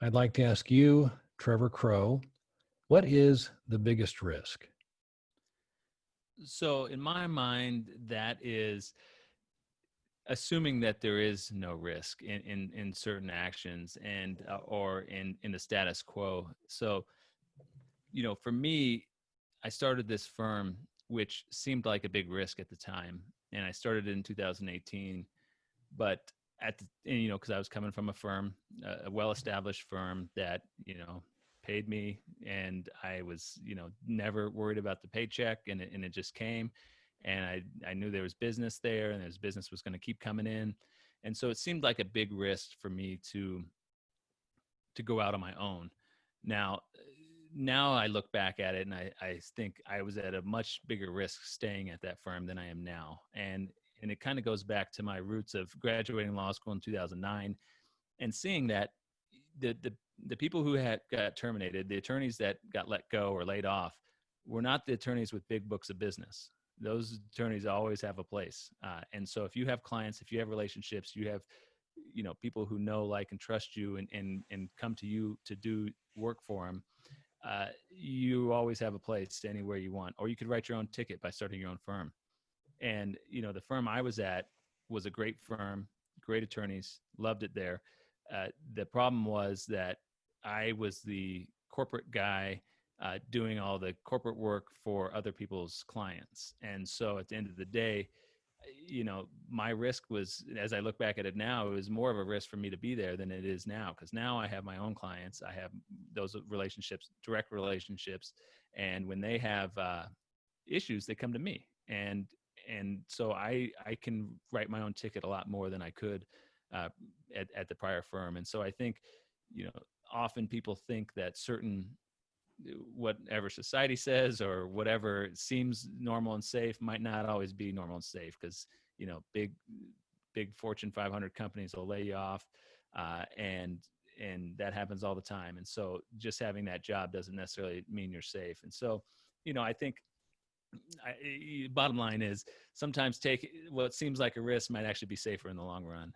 I'd like to ask you, Trevor Crow, what is the biggest risk? So, in my mind, that is assuming that there is no risk in certain actions and or in the status quo. So, for me, I started this firm, which seemed like a big risk at the time, and I started it in 2018. But because I was coming from a firm, a well-established firm that paid me, and I was never worried about the paycheck, and it just came, and I knew there was business there, and this business was going to keep coming in, and so it seemed like a big risk for me to go out on my own. Now, now I look back at it and I think I was at a much bigger risk staying at that firm than I am now. And it kind of goes back to my roots of graduating law school in 2009 and seeing that the the, the people who had got terminated, the attorneys that got let go or laid off, were not the attorneys with big books of business. Those attorneys always have a place. And so if you have clients, if you have relationships, you have people who know, like, and trust you and come to you to do work for them, you always have a place anywhere you want. Or you could write your own ticket by starting your own firm. And the firm I was at was a great firm, great attorneys, loved it there. The problem was that I was the corporate guy, doing all the corporate work for other people's clients. And so at the end of the day, my risk was, as I look back at it now, it was more of a risk for me to be there than it is now, because now I have my own clients. I have those relationships, direct relationships, and when they have issues, they come to me, and so I can write my own ticket a lot more than I could uh, at the prior firm. And so I think, often people think that certain, whatever society says or whatever seems normal and safe might not always be normal and safe, because big Fortune 500 companies will lay you off, and that happens all the time. And so just having that job doesn't necessarily mean you're safe. And so I think, bottom line is, sometimes take what seems like a risk might actually be safer in the long run.